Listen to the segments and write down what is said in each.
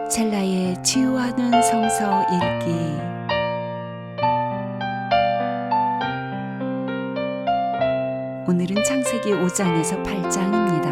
첼라의 치유하는 성서 읽기. 오늘은 창세기 5장에서 8장입니다.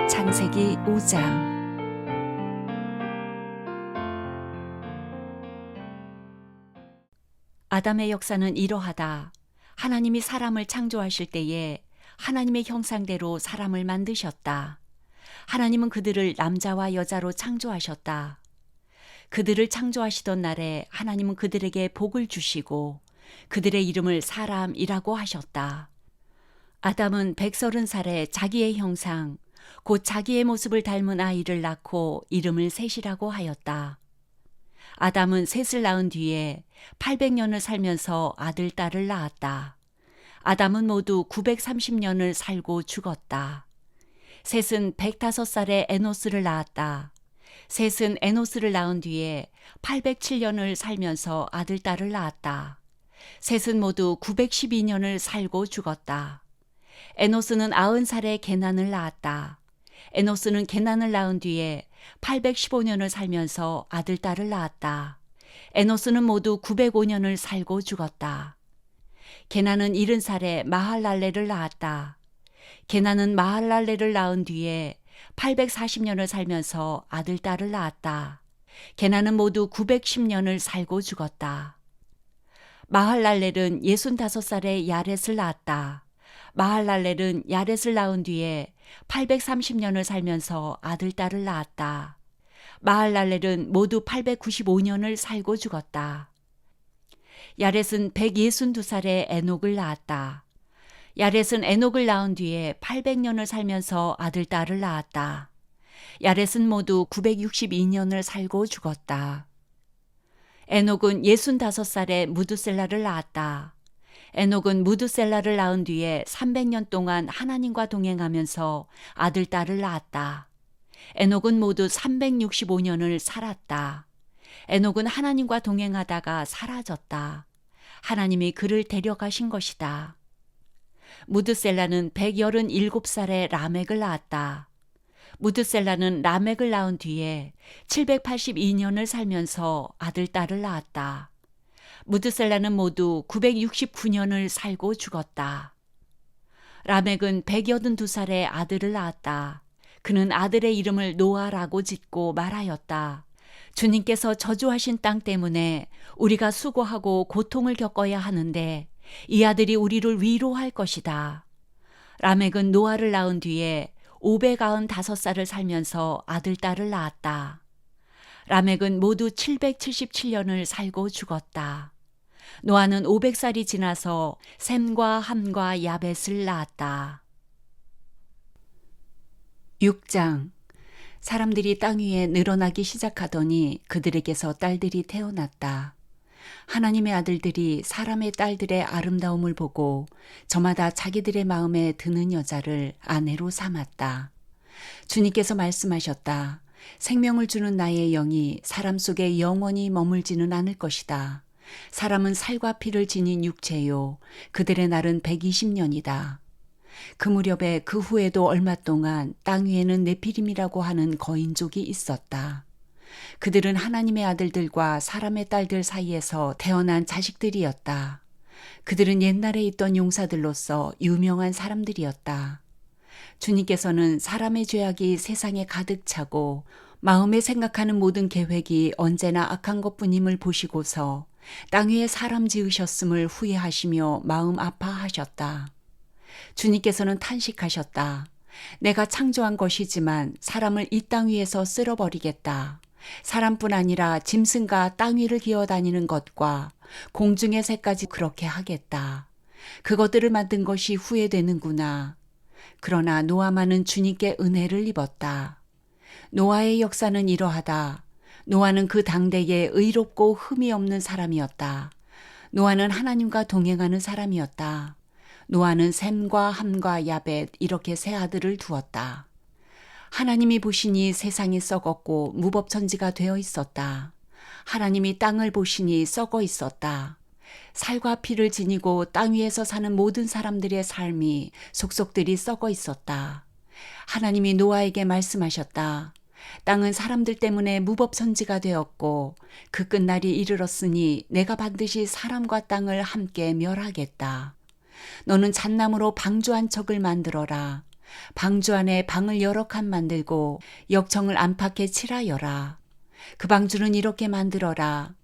창세기 5장. 아담의 역사는 이러하다. 하나님이 사람을 창조하실 때에 하나님의 형상대로 사람을 만드셨다. 하나님은 그들을 남자와 여자로 창조하셨다. 그들을 창조하시던 날에 하나님은 그들에게 복을 주시고 그들의 이름을 사람이라고 하셨다. 아담은 130살에 자기의 형상, 곧 자기의 모습을 닮은 아이를 낳고 이름을 셋이라고 하였다. 아담은 셋을 낳은 뒤에 800년을 살면서 아들, 딸을 낳았다. 아담은 모두 930년을 살고 죽었다. 셋은 105살에 에노스를 낳았다. 셋은 에노스를 낳은 뒤에 807년을 살면서 아들, 딸을 낳았다. 셋은 모두 912년을 살고 죽었다. 에노스는 90살에 게난을 낳았다. 에노스는 게난을 낳은 뒤에 815년을 살면서 아들, 딸을 낳았다. 에노스는 모두 905년을 살고 죽었다. 게난은 70살에 마할랄레를 낳았다. 게난은 마할랄레를 낳은 뒤에 840년을 살면서 아들, 딸을 낳았다. 게난은 모두 910년을 살고 죽었다. 마할랄렐은 65살에 야렛을 낳았다. 마할랄렐은 야렛을 낳은 뒤에 830년을 살면서 아들, 딸을 낳았다. 마할랄렐은 모두 895년을 살고 죽었다. 야렛은 162살에 에녹을 낳았다. 야렛은 에녹을 낳은 뒤에 800년을 살면서 아들, 딸을 낳았다. 야렛은 모두 962년을 살고 죽었다. 에녹은 65살에 무두셀라를 낳았다. 에녹은 무두셀라를 낳은 뒤에 300년 동안 하나님과 동행하면서 아들, 딸을 낳았다. 에녹은 모두 365년을 살았다. 에녹은 하나님과 동행하다가 사라졌다. 하나님이 그를 데려가신 것이다. 무드셀라는 187살에 라멕을 낳았다. 무드셀라는 라멕을 낳은 뒤에 782년을 살면서 아들, 딸을 낳았다. 무드셀라는 모두 969년을 살고 죽었다. 라멕은 182살에 아들을 낳았다. 그는 아들의 이름을 노아라고 짓고 말하였다. 주님께서 저주하신 땅 때문에 우리가 수고하고 고통을 겪어야 하는데 이 아들이 우리를 위로할 것이다. 라멕은 노아를 낳은 뒤에 595살을 살면서 아들, 딸을 낳았다. 라멕은 모두 777년을 살고 죽었다. 노아는 500살이 지나서 셈과 함과 야벳을 낳았다. 6장. 사람들이 땅 위에 늘어나기 시작하더니 그들에게서 딸들이 태어났다. 하나님의 아들들이 사람의 딸들의 아름다움을 보고 저마다 자기들의 마음에 드는 여자를 아내로 삼았다. 주님께서 말씀하셨다. 생명을 주는 나의 영이 사람 속에 영원히 머물지는 않을 것이다. 사람은 살과 피를 지닌 육체요. 그들의 날은 120년이다. 그 무렵에 그 후에도 얼마 동안 땅 위에는 네피림이라고 하는 거인족이 있었다. 그들은 하나님의 아들들과 사람의 딸들 사이에서 태어난 자식들이었다. 그들은 옛날에 있던 용사들로서 유명한 사람들이었다. 주님께서는 사람의 죄악이 세상에 가득 차고 마음에 생각하는 모든 계획이 언제나 악한 것뿐임을 보시고서 땅 위에 사람 지으셨음을 후회하시며 마음 아파하셨다. 주님께서는 탄식하셨다. 내가 창조한 것이지만 사람을 이 땅 위에서 쓸어버리겠다. 사람뿐 아니라 짐승과 땅 위를 기어다니는 것과 공중의 새까지 그렇게 하겠다. 그것들을 만든 것이 후회되는구나. 그러나 노아만은 주님께 은혜를 입었다. 노아의 역사는 이러하다. 노아는 그 당대에 의롭고 흠이 없는 사람이었다. 노아는 하나님과 동행하는 사람이었다. 노아는 셈과 함과 야벳 이렇게 세 아들을 두었다. 하나님이 보시니 세상이 썩었고 무법천지가 되어 있었다. 하나님이 땅을 보시니 썩어 있었다. 살과 피를 지니고 땅 위에서 사는 모든 사람들의 삶이 속속들이 썩어 있었다. 하나님이 노아에게 말씀하셨다. 땅은 사람들 때문에 무법천지가 되었고 그 끝날이 이르렀으니 내가 반드시 사람과 땅을 함께 멸하겠다. 너는 잣나무로 방주 한 척을 만들어라. 방주 안에 방을 여러 칸 만들고 역청을 안팎에 칠하여라. 그 방주는 이렇게 만들어라.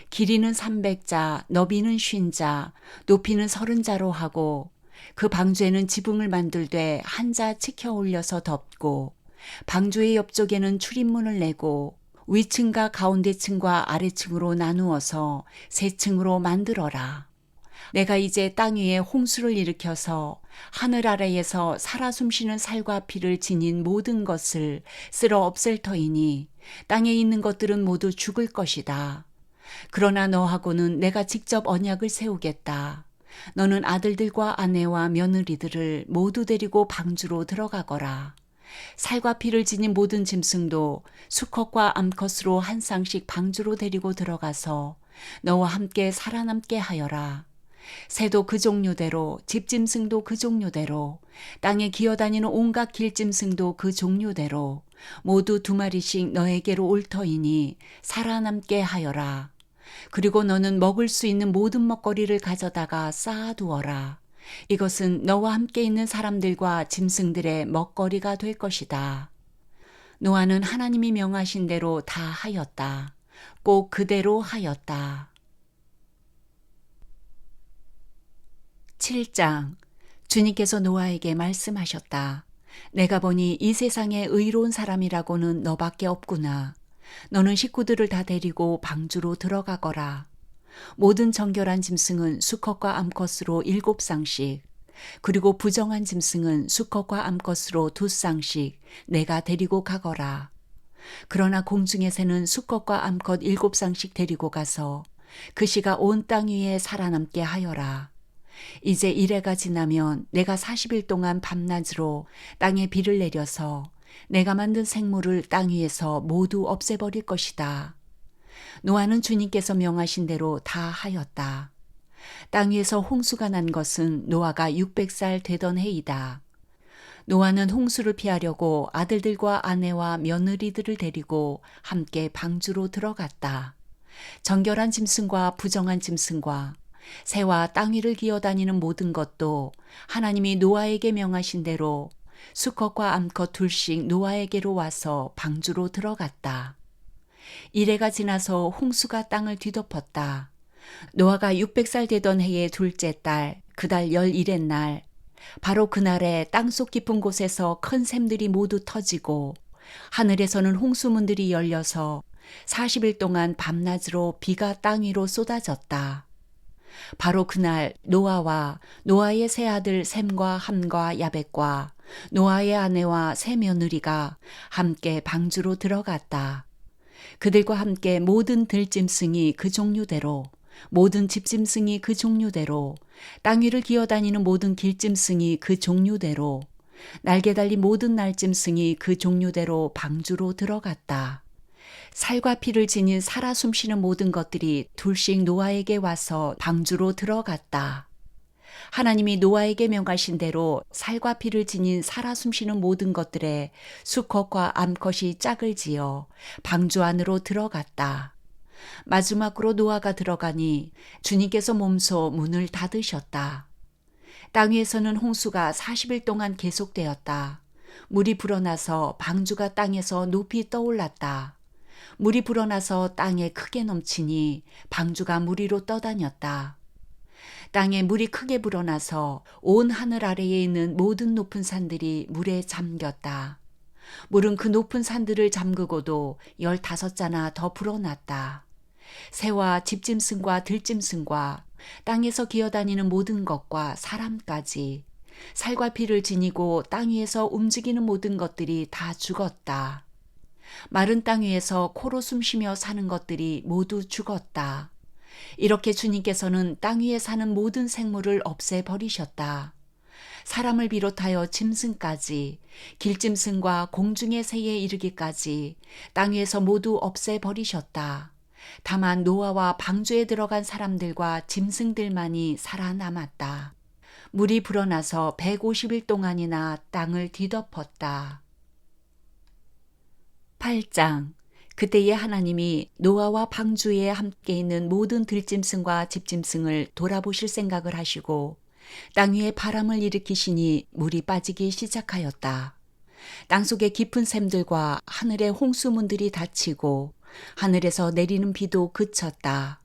길이는 300자, 너비는 50자, 높이는 30자로 하고 그 방주에는 지붕을 만들되 한 자 치켜 올려서 덮고 방주의 옆쪽에는 출입문을 내고 위층과 가운데층과 아래층으로 나누어서 세 층으로 만들어라. 내가 이제 땅 위에 홍수를 일으켜서 하늘 아래에서 살아 숨쉬는 살과 피를 지닌 모든 것을 쓸어 없앨 터이니 땅에 있는 것들은 모두 죽을 것이다. 그러나 너하고는 내가 직접 언약을 세우겠다. 너는 아들들과 아내와 며느리들을 모두 데리고 방주로 들어가거라. 살과 피를 지닌 모든 짐승도 수컷과 암컷으로 한 쌍씩 방주로 데리고 들어가서 너와 함께 살아남게 하여라. 새도 그 종류대로, 집짐승도 그 종류대로, 땅에 기어다니는 온갖 길짐승도 그 종류대로 모두 2마리씩 너에게로 올 터이니 살아남게 하여라. 그리고 너는 먹을 수 있는 모든 먹거리를 가져다가 쌓아두어라. 이것은 너와 함께 있는 사람들과 짐승들의 먹거리가 될 것이다. 노아는 하나님이 명하신 대로 다 하였다. 꼭 그대로 하였다. 7장. 주님께서 노아에게 말씀하셨다. 내가 보니 이 세상에 의로운 사람이라고는 너밖에 없구나. 너는 식구들을 다 데리고 방주로 들어가거라. 모든 정결한 짐승은 수컷과 암컷으로 7쌍씩, 그리고 부정한 짐승은 수컷과 암컷으로 2쌍씩 내가 데리고 가거라. 그러나 공중의 새는 수컷과 암컷 7쌍씩 데리고 가서 그 씨가 온 땅 위에 살아남게 하여라. 이제 이래가 지나면 내가 40일 동안 밤낮으로 땅에 비를 내려서 내가 만든 생물을 땅 위에서 모두 없애버릴 것이다. 노아는 주님께서 명하신 대로 다 하였다. 땅 위에서 홍수가 난 것은 노아가 600살 되던 해이다. 노아는 홍수를 피하려고 아들들과 아내와 며느리들을 데리고 함께 방주로 들어갔다. 정결한 짐승과 부정한 짐승과 새와 땅 위를 기어다니는 모든 것도 하나님이 노아에게 명하신 대로 수컷과 암컷 둘씩 노아에게로 와서 방주로 들어갔다. 이래가 지나서 홍수가 땅을 뒤덮었다. 노아가 600살 되던 해의 둘째 달, 그달 11의 날, 바로 그날에 땅속 깊은 곳에서 큰 샘들이 모두 터지고 하늘에서는 홍수문들이 열려서 40일 동안 밤낮으로 비가 땅 위로 쏟아졌다. 바로 그날 노아와 노아의 세 아들 셈과 함과 야벳과 노아의 아내와 세 며느리가 함께 방주로 들어갔다. 그들과 함께 모든 들짐승이 그 종류대로, 모든 집짐승이 그 종류대로, 땅 위를 기어다니는 모든 길짐승이 그 종류대로, 날개 달린 모든 날짐승이 그 종류대로 방주로 들어갔다. 살과 피를 지닌 살아 숨쉬는 모든 것들이 둘씩 노아에게 와서 방주로 들어갔다. 하나님이 노아에게 명하신 대로 살과 피를 지닌 살아 숨쉬는 모든 것들의 수컷과 암컷이 짝을 지어 방주 안으로 들어갔다. 마지막으로 노아가 들어가니 주님께서 몸소 문을 닫으셨다. 땅 위에서는 홍수가 40일 동안 계속되었다. 물이 불어나서 방주가 땅에서 높이 떠올랐다. 물이 불어나서 땅에 크게 넘치니 방주가 물 위로 떠다녔다. 땅에 물이 크게 불어나서 온 하늘 아래에 있는 모든 높은 산들이 물에 잠겼다. 물은 그 높은 산들을 잠그고도 15자나 더 불어났다. 새와 집짐승과 들짐승과 땅에서 기어다니는 모든 것과 사람까지 살과 피를 지니고 땅 위에서 움직이는 모든 것들이 다 죽었다. 마른 땅 위에서 코로 숨쉬며 사는 것들이 모두 죽었다. 이렇게 주님께서는 땅 위에 사는 모든 생물을 없애버리셨다. 사람을 비롯하여 짐승까지, 길짐승과 공중의 새에 이르기까지 땅 위에서 모두 없애버리셨다. 다만 노아와 방주에 들어간 사람들과 짐승들만이 살아남았다. 물이 불어나서 150일 동안이나 땅을 뒤덮었다. 8장. 그때에 하나님이 노아와 방주에 함께 있는 모든 들짐승과 집짐승을 돌아보실 생각을 하시고 땅 위에 바람을 일으키시니 물이 빠지기 시작하였다. 땅속의 깊은 샘들과 하늘의 홍수문들이 닫히고 하늘에서 내리는 비도 그쳤다.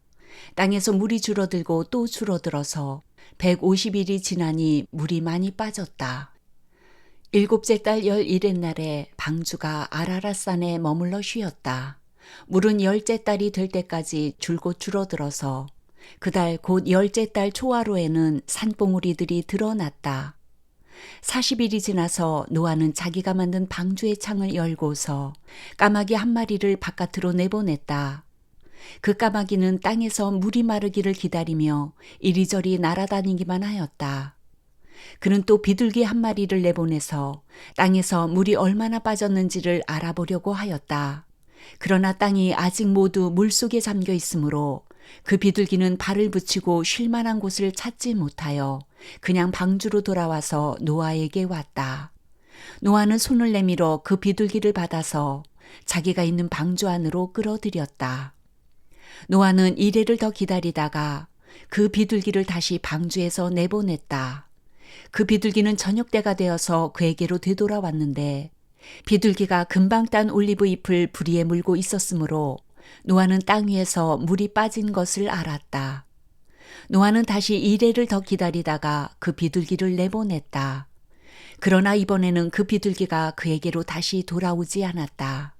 땅에서 물이 줄어들고 또 줄어들어서 150일이 지나니 물이 많이 빠졌다. 7째 달 11의 날에 방주가 아라랏산에 머물러 쉬었다. 물은 10째 달이 될 때까지 줄곧 줄어들어서 그달 곧 10째 달 초하루에는 산봉우리들이 드러났다. 40일이 지나서 노아는 자기가 만든 방주의 창을 열고서 까마귀 한 마리를 바깥으로 내보냈다. 그 까마귀는 땅에서 물이 마르기를 기다리며 이리저리 날아다니기만 하였다. 그는 또 비둘기 한 마리를 내보내서 땅에서 물이 얼마나 빠졌는지를 알아보려고 하였다. 그러나 땅이 아직 모두 물속에 잠겨 있으므로 그 비둘기는 발을 붙이고 쉴 만한 곳을 찾지 못하여 그냥 방주로 돌아와서 노아에게 왔다. 노아는 손을 내밀어 그 비둘기를 받아서 자기가 있는 방주 안으로 끌어들였다. 노아는 이래를 더 기다리다가 그 비둘기를 다시 방주에서 내보냈다. 그 비둘기는 저녁 때가 되어서 그에게로 되돌아왔는데 비둘기가 금방 딴 올리브 잎을 부리에 물고 있었으므로 노아는 땅 위에서 물이 빠진 것을 알았다. 노아는 다시 이래를 더 기다리다가 그 비둘기를 내보냈다. 그러나 이번에는 그 비둘기가 그에게로 다시 돌아오지 않았다.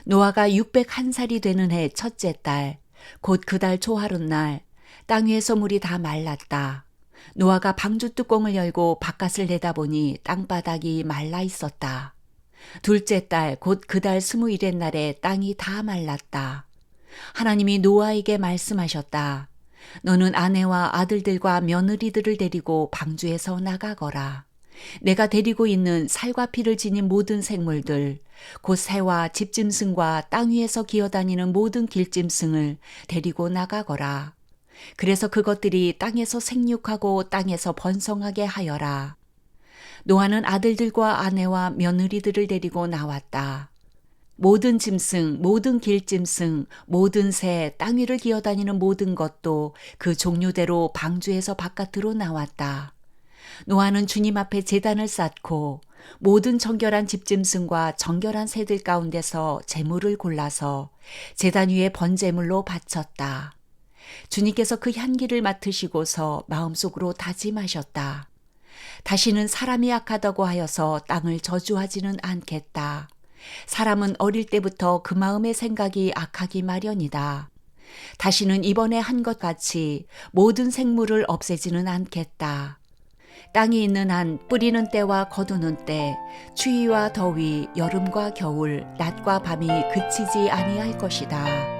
노아가 601살이 되는 해 첫째 달, 곧 그 달 초하룻날 땅 위에서 물이 다 말랐다. 노아가 방주 뚜껑을 열고 바깥을 내다보니 땅바닥이 말라 있었다. 둘째 달, 곧 그 달 20일의 날에 땅이 다 말랐다. 하나님이 노아에게 말씀하셨다. 너는 아내와 아들들과 며느리들을 데리고 방주에서 나가거라. 내가 데리고 있는 살과 피를 지닌 모든 생물들, 곧 새와 집짐승과 땅 위에서 기어다니는 모든 길짐승을 데리고 나가거라. 그래서 그것들이 땅에서 생육하고 땅에서 번성하게 하여라. 노아는 아들들과 아내와 며느리들을 데리고 나왔다. 모든 짐승, 모든 길짐승, 모든 새, 땅 위를 기어다니는 모든 것도 그 종류대로 방주에서 바깥으로 나왔다. 노아는 주님 앞에 제단을 쌓고 모든 정결한 집짐승과 정결한 새들 가운데서 제물을 골라서 제단 위에 번제물로 바쳤다. 주님께서 그 향기를 맡으시고서 마음속으로 다짐하셨다. 다시는 사람이 악하다고 하여서 땅을 저주하지는 않겠다. 사람은 어릴 때부터 그 마음의 생각이 악하기 마련이다. 다시는 이번에 한 것 같이 모든 생물을 없애지는 않겠다. 땅이 있는 한 뿌리는 때와 거두는 때, 추위와 더위, 여름과 겨울, 낮과 밤이 그치지 아니할 것이다.